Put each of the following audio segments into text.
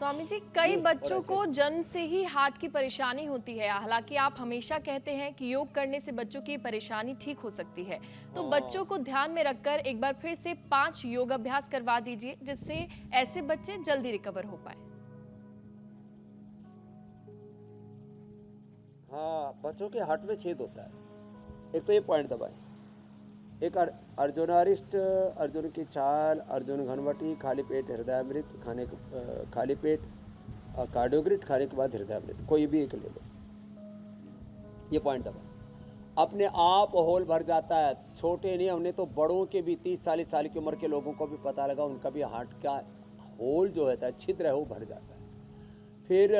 स्वामी जी, कई बच्चों को जन्म से ही हार्ट की परेशानी होती है। हालांकि आप हमेशा कहते हैं कि योग करने से बच्चों की परेशानी ठीक हो सकती है। तो बच्चों को ध्यान में रखकर एक बार फिर से 5 योग अभ्यास करवा दीजिए, जिससे ऐसे बच्चे जल्दी रिकवर हो पाए। हाँ, बच्चों के हार्ट में छेद होता है। एक तो ये पॉइंट दबाएं। एक अर्जुनारिष्ट, अर्जुन की छाल, अर्जुन घनवटी, खाली पेट हृदयामृत खाने के, खाली पेट कार्डियोग्रिट खाने के बाद हृदयामृत, कोई भी एक ले लो। ये पॉइंट दबाएं। अपने आप होल भर जाता है। छोटे नहीं, हमने तो बड़ों के भी 30-40 साल की उम्र के लोगों को भी पता लगा, उनका भी हार्ट का होल जो होता है, छिद्र है, वो भर जाता है। फिर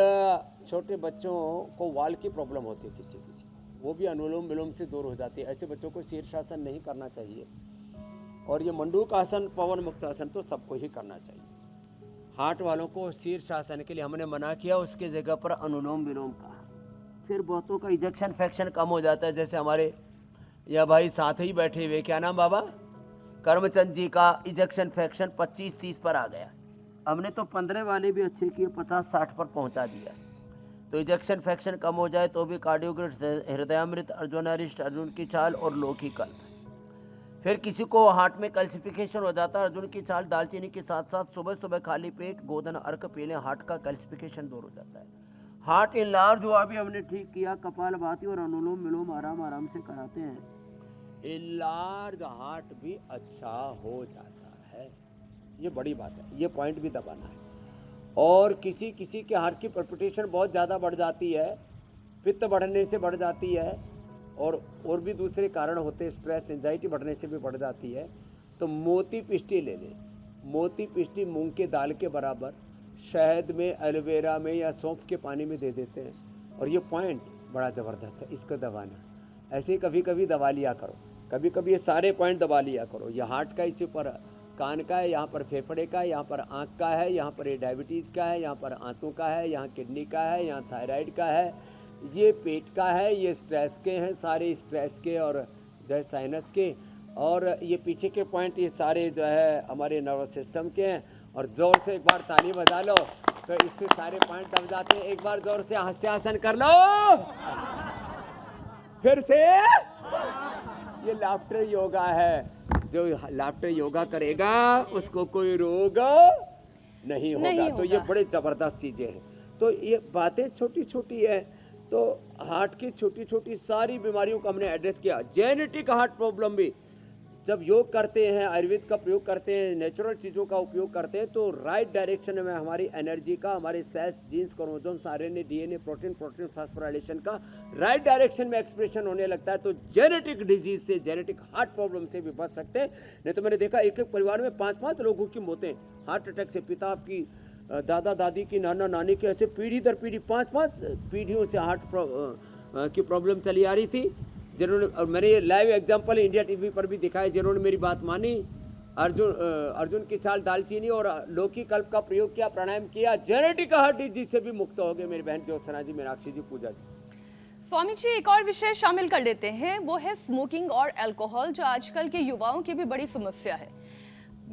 छोटे बच्चों को वाल की प्रॉब्लम होती है किसी किसी, वो भी अनुलोम विलोम से दूर हो जाती है। ऐसे बच्चों को शीर्षासन नहीं करना चाहिए। और ये मंडूक आसन, पवन मुक्त आसन तो सबको ही करना चाहिए। हार्ट वालों को शीर्षासन के लिए हमने मना किया, उसके जगह पर अनुलोम विलोम कहा। फिर बहुतों का इजेक्शन फ्रैक्शन कम हो जाता है। जैसे हमारे यह भाई साथ ही बैठे हुए, क्या नाम बाबा, करमचंद जी का इजेक्शन फ्रैक्शन 25-30 पर आ गया। हमने तो 15 वाले भी अच्छे किए, 50-60 पर पहुंचा दिया। तो इजेक्शन फ्रैक्शन कम हो जाए तो भी कार्डियोग्रिट, हृदयामृत, अर्जुनारिष्ट, अर्जुन की छाल और लौकी कल्प। फिर किसी को हार्ट में कैल्सिफिकेशन हो जाता है, अर्जुन की छाल दालचीनी के साथ साथ सुबह सुबह खाली पेट गोधन अर्क पी लें, हार्ट का कैल्सिफिकेशन दूर हो जाता है। हार्ट इनलार्ज हुआ भी हमने ठीक किया, कपालभाति और अनुलोम विलोम आराम आराम से कराते हैं, इनलार्ज हार्ट भी अच्छा हो जाता है। ये बड़ी बात है, ये पॉइंट भी दबाना है। और किसी किसी के हार्ट की पल्पिटेशन बहुत ज़्यादा बढ़ जाती है, पित्त बढ़ने से बढ़ जाती है, और भी दूसरे कारण होते हैं, स्ट्रेस एंजाइटी बढ़ने से भी बढ़ जाती है। तो मोती पिष्टी ले लें। मोती पिष्टी मूंग के दाल के बराबर शहद में, एलोवेरा में या सौंफ के पानी में दे देते हैं। और ये पॉइंट बड़ा ज़बरदस्त है, इसको दबाना। ऐसे कभी कभी दबा लिया करो, कभी कभी ये सारे पॉइंट दबा लिया करो। ये हार्ट का, इसी पर कान का है, यहाँ पर फेफड़े का है, यहाँ पर आँख का है, यहाँ पर ये डायबिटीज़ का है, यहाँ पर आंतों का है, यहाँ किडनी का है, यहाँ थायराइड का है, ये पेट का है, ये स्ट्रेस के हैं, सारे स्ट्रेस के और जो है साइनस के, और ये पीछे के पॉइंट ये सारे जो है हमारे नर्वस सिस्टम के हैं। और ज़ोर से एक बार ताली बजा लो तो इससे सारे पॉइंट दब जाते हैं। एक बार ज़ोर से हास्यासन कर लो, फिर से। ये लाफ्टर योगा है। जो लाफ्टर योगा करेगा उसको कोई रोग नहीं होगा। तो ये बड़े ज़बरदस्त चीज़ें हैं। तो ये बातें छोटी छोटी है। तो हार्ट की छोटी छोटी सारी बीमारियों को हमने एड्रेस किया। जेनेटिक हार्ट प्रॉब्लम भी जब योग करते हैं, आयुर्वेद का प्रयोग करते हैं, नेचुरल चीज़ों का उपयोग करते हैं, तो राइट डायरेक्शन में हमारी एनर्जी का, हमारे cells, genes, chromosomes, RNA, DNA, protein phosphorylation का राइट डायरेक्शन में एक्सप्रेशन होने लगता है। तो जेनेटिक डिजीज से, जेनेटिक हार्ट प्रॉब्लम से भी बच सकते हैं। नहीं तो मैंने देखा एक एक परिवार में 5-5 लोगों की मौतें हार्ट अटैक से, पिता की, दादा दादी की, नाना नानी की, ऐसे पीढ़ी दर पीढ़ी 5-5 पीढ़ियों से हार्ट की प्रॉब्लम चली आ रही थी। जिन्होंने, और मैंने ये लाइव एग्जांपल इंडिया टीवी पर भी दिखाया, जिन्होंने मेरी बात मानी, अर्जुन की छाल, दालचीनी और लौकी कल्प का प्रयोग किया, प्राणायाम किया, जेनेटिक हार्ट डिजीज से भी मुक्त हो गए। मेरी बहन ज्योत्सना जी, मीनाक्षी जी, पूजा जी। स्वामी जी, एक और विषय शामिल कर लेते हैं, वो है स्मोकिंग और अल्कोहल, जो आजकल के युवाओं की भी बड़ी समस्या है।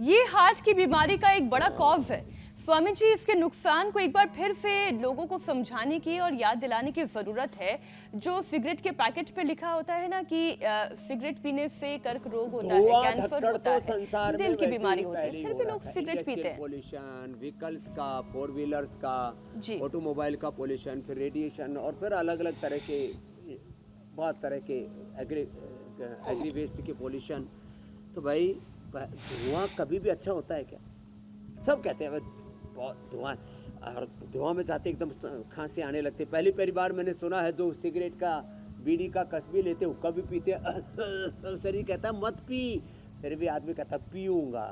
ये हार्ट की बीमारी का एक बड़ा कॉज है। स्वामी जी, इसके नुकसान को एक बार फिर से लोगों को समझाने की और याद दिलाने की जरूरत है। जो सिगरेट के पैकेट पे लिखा होता है ना कि सिगरेट पीने से कर्क रोग होता है, कैंसर होता है, दिल की बीमारी होती है, फिर भी लोग सिगरेट पीते हैं। पोल्यूशन, व्हीकल्स का, 4 व्हीलर्स का, ऑटोमोबाइल का पोल्यूशन, फिर रेडिएशन, और फिर अलग अलग तरह के, बहुत तरह के एग्री वेस्ट के पोल्यूशन। तो भाई धुआं कभी भी अच्छा होता है क्या? सब कहते हैं बहुत धुआं, और धुआं में जाते एकदम खांसी आने लगती है। पहली बार मैंने सुना है जो सिगरेट का, बीड़ी का कसबी लेते हो, कभी पीते शरीर कहता है मत पी, फिर भी आदमी कहता पीऊँगा।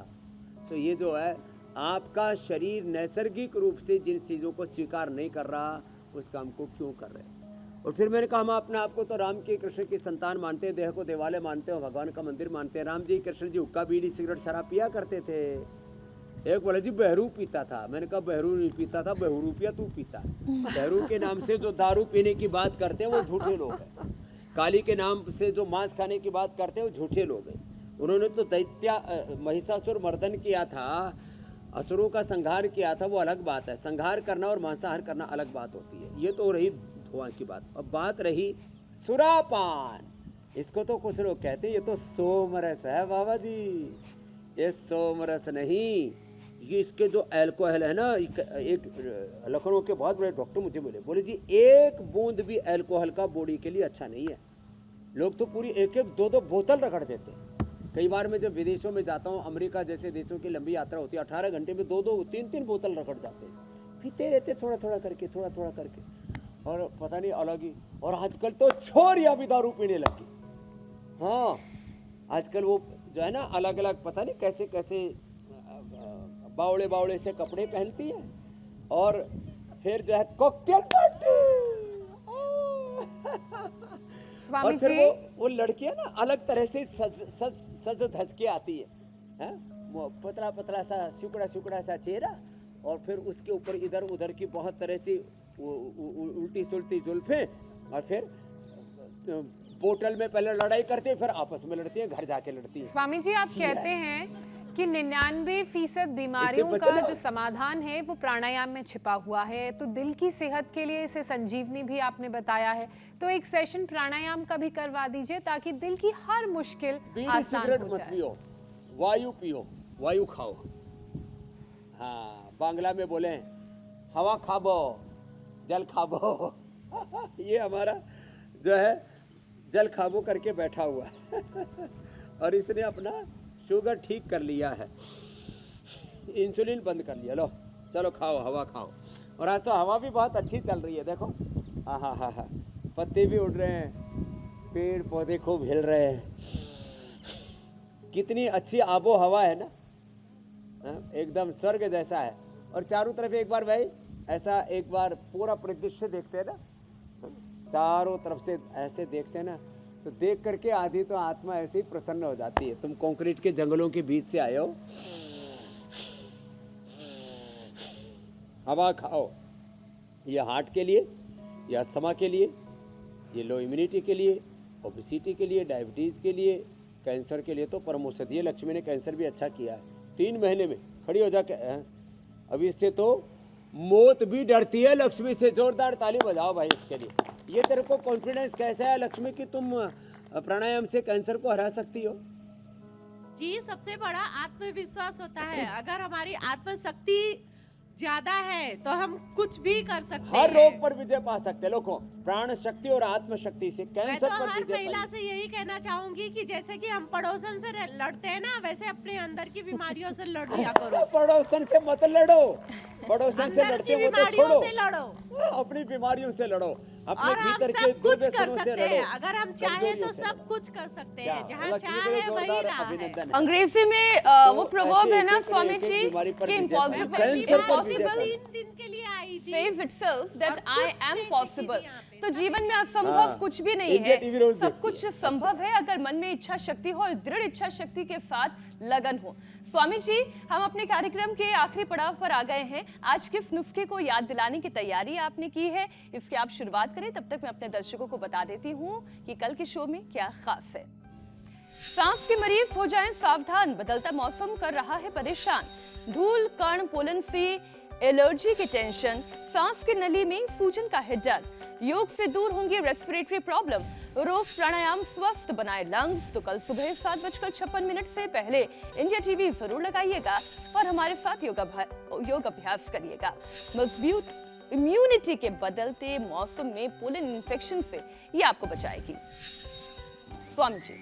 तो ये जो है, आपका शरीर नैसर्गिक रूप से जिन चीज़ों को स्वीकार नहीं कर रहा, उस काम को क्यों कर रहे हैं? और फिर मैंने कहा, हम अपने आप को तो राम के, कृष्ण की संतान मानते हैं, देह को देवालय मानते हैं, भगवान का मंदिर मानते हैं। राम जी, कृष्ण जी हुक्का, बीड़ी, सिगरेट, शराब पिया करते थे। एक बोला जी बहरू पीता था। मैंने कहा बहरू नहीं पीता था, बहरूपिया तू पीता। बहरू के नाम से जो दारू पीने की बात करते हैं वो झूठे लोग हैं। काली के नाम से जो मांस खाने की बात करते हैं वो झूठे लोग हैं। उन्होंने तो दैत्या महिषासुर मर्दन किया था, असुरों का संहार किया था वो अलग बात है, संहार करना और मांसाहार करना अलग बात होती है। ये तो रही धुआं की बात। अब बात रही सुरापान, इसको तो कुछ लोग कहते हैं ये तो सोमरस है बाबा जी। ये सोमरस नहीं, ये इसके जो अल्कोहल है ना, एक लखनऊ के बहुत बड़े डॉक्टर मुझे बोले जी एक बूंद भी अल्कोहल का बॉडी के लिए अच्छा नहीं है। लोग तो पूरी एक एक दो दो बोतल रगड़ देते हैं। कई बार मैं जब विदेशों में जाता हूँ, अमेरिका जैसे देशों की लंबी यात्रा होती है, 18 घंटे में दो दो तीन तीन बोतल रगड़ जाते हैं, पीते रहते थोड़ा थोड़ा करके, और पता नहीं अलग ही। और आजकल तो छोरियां भी दारू पीने लगी। हाँ, आजकल वो जो है ना अलग अलग पता नहीं कैसे कैसे बावड़े से कपड़े पहनती है, और फिर जो है कॉकटेल पार्टी। स्वामी और फिर जी, वो लड़कियां ना अलग तरह से सज धज के आती है, वो पतला सा सुकड़ा सा चेहरा, और फिर उसके ऊपर इधर उधर की बहुत तरह से उल्टी सुलटी जुल्फे, और फिर बोतल में पहले लड़ाई करती है, फिर आपस में लड़ती है, घर जाके लड़ती है। स्वामी जी आप कहते हैं कि 99% बीमारियों इससे का बचना। जो समाधान है वो प्राणायाम में छिपा हुआ है। तो दिल की सेहत के लिए इसे संजीवनी भी आपने बताया है, तो एक सेशन प्राणायाम का भी करवा दीजिए ताकि दिल की हर मुश्किल बीड़ी आसान सिगरेट हो मत जाए। पियो, वायु पियो, वायु खाओ। हाँ, बांग्ला में बोले हवा खाबो, जल खाबो। ये हमारा जो है जल खाबो करके बैठा हुआ और इसने अपना शुगर ठीक कर लिया है, इंसुलिन बंद कर लिया। लो चलो खाओ, हवा खाओ। और आज तो हवा भी बहुत अच्छी चल रही है, देखो। हाँ, पत्ते भी उड़ रहे हैं, पेड़ पौधे खूब हिल रहे हैं, कितनी अच्छी आबो हवा है ना। हाँ, एकदम स्वर्ग जैसा है। और चारों तरफ एक बार भाई ऐसा एक बार पूरा परिदृश्य देखते हैं ना, चारों तरफ से ऐसे देखते हैं ना, तो देख करके आधी तो आत्मा ऐसे ही प्रसन्न हो जाती है। तुम कंक्रीट के जंगलों के बीच से आए हो, हवा खाओ। ये हार्ट के लिए, ये अस्थमा के लिए, ये लो इम्यूनिटी के लिए, ओबेसिटी के लिए, डायबिटीज़ के लिए, कैंसर के लिए तो परम औषधि। लक्ष्मी ने कैंसर भी अच्छा किया है, 3 महीने में खड़ी हो जाके। अब इससे तो मौत भी डरती है लक्ष्मी से। जोरदार ताली बजाओ भाई इसके लिए। ये तेरे को कॉन्फिडेंस कैसा है लक्ष्मी कि तुम प्राणायाम से कैंसर को हरा सकती हो? जी, सबसे बड़ा आत्मविश्वास होता है। अगर हमारी आत्मशक्ति ज्यादा है तो हम कुछ भी कर सकते हर हैं। रोग पर विजय पा सकते हैं। लोगों, प्राण शक्ति और आत्मशक्ति से मैं कैंसर तो पर हर विजय महिला पाइए। से यही कहना चाहूंगी कि जैसे कि हम पड़ोसन से लड़ते हैं ना, वैसे अपने अंदर की बीमारियों से लड़ लिया करो। पड़ोसन से मत लड़ो, पड़ोसन से अंदर लड़ते की हो तो बीमारियों छोड़ो, से लड़ो। अपनी बीमारियों से लड़ो, अपने और हम भीतर के सब कुछ कर दुर्व्यसनों से सकते लड़ो, हैं। अगर हम चाहें कमजोरियों तो से सब लड़ो। कुछ कर सकते क्या? हैं। जहाँ लक्ष्मी चाह के लिए है वही जोरदार राह है। अभिनंदन है। अंग्रेजी में तो वो प्रवर्ब ऐसे है ना एक-एक ने स्वामी एक-एक जी बीमारी पर कि विजय पाई। impossible कैंसर पर विजय impossible पाई। 3 दिन के लिए आई थी। says itself that और I कुछ am नहीं possible। सीखी यहाँ पे। तो जीवन में असंभव हाँ, कुछ भी नहीं इंडिया है, टीवी रोज सब देखती कुछ है। संभव है अगर मन में इच्छा शक्ति हो और दृढ़ इच्छा शक्ति के साथ लगन हो। स्वामी जी, हम अपने कार्यक्रम के आखिरी पड़ाव पर आ गए हैं। आज किस नुस्खे को याद दिलाने की तैयारी आपने की है, इसकी आप शुरुआत करें। तब तक मैं अपने दर्शकों को बता देती हूँ कि कल के शो में क्या खास है। सांस के मरीज हो जाएं सावधान, बदलता मौसम कर रहा है परेशान। धूल, कण, पोलन से एलर्जी की टेंशन, सांस की नली में सूजन का है डर। योग से दूर होंगी रेस्पिरेटरी प्रॉब्लम। रोज प्राणायाम स्वस्थ बनाए लंग्स। तो कल सुबह 7:56 से पहले इंडिया टीवी जरूर लगाइएगा और हमारे साथ योग अभ्यास करिएगा। मजबूत इम्यूनिटी के बदलते मौसम में पोलन इन्फेक्शन से ये आपको बचाएगी। स्वामी जी,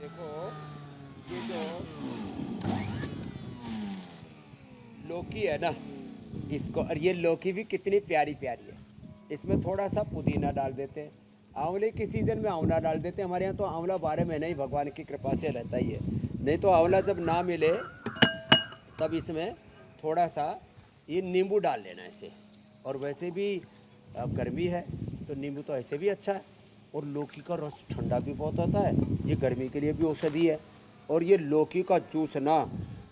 देखो, ये जो लौकी है ना, इसको, और ये लौकी भी कितनी प्यारी प्यारी है। इसमें थोड़ा सा पुदीना डाल देते हैं, आंवले की सीजन में आंवला डाल देते हैं। हमारे यहाँ तो आंवला 12 महीने ही भगवान की कृपा से रहता ही है। नहीं तो आंवला जब ना मिले तब इसमें थोड़ा सा ये नींबू डाल लेना ऐसे। और वैसे भी अब गर्मी है तो नींबू तो ऐसे भी अच्छा है। और लौकी का रस ठंडा भी बहुत होता है, ये गर्मी के लिए भी औषधि है। और ये लौकी का जूस ना,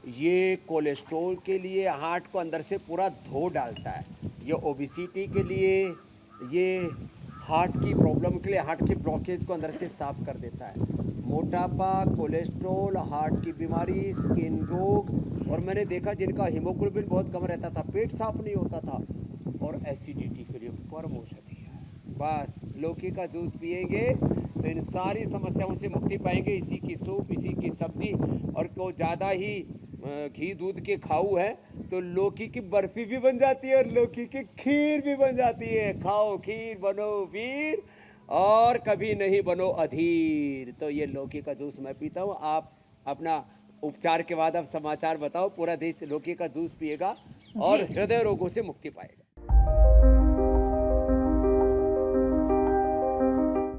ये कोलेस्ट्रॉल के लिए हार्ट को अंदर से पूरा धो डालता है। ये ओबेसिटी के लिए, ये हार्ट की प्रॉब्लम के लिए, हार्ट के ब्लॉकेज को अंदर से साफ कर देता है। मोटापा, कोलेस्ट्रॉल, हार्ट की बीमारी, स्किन रोग, और मैंने देखा जिनका हीमोग्लोबिन बहुत कम रहता था, पेट साफ नहीं होता था, और एसिडिटी के लिए परम औषधि है। बस लौकी का जूस पिएंगे तो इन सारी समस्याओं से मुक्ति पाएंगे। इसी की सूप, इसी की सब्जी, और को ज़्यादा ही घी दूध के खाऊ है तो लौकी की बर्फी भी बन जाती है और लौकी की खीर भी बन जाती है। खाओ खीर, बनो वीर, और कभी नहीं बनो अधीर। तो ये लौकी का जूस मैं पीता हूँ। आप अपना उपचार के बाद आप समाचार बताओ। पूरा देश लौकी का जूस पिएगा और हृदय रोगों से मुक्ति पाएगा।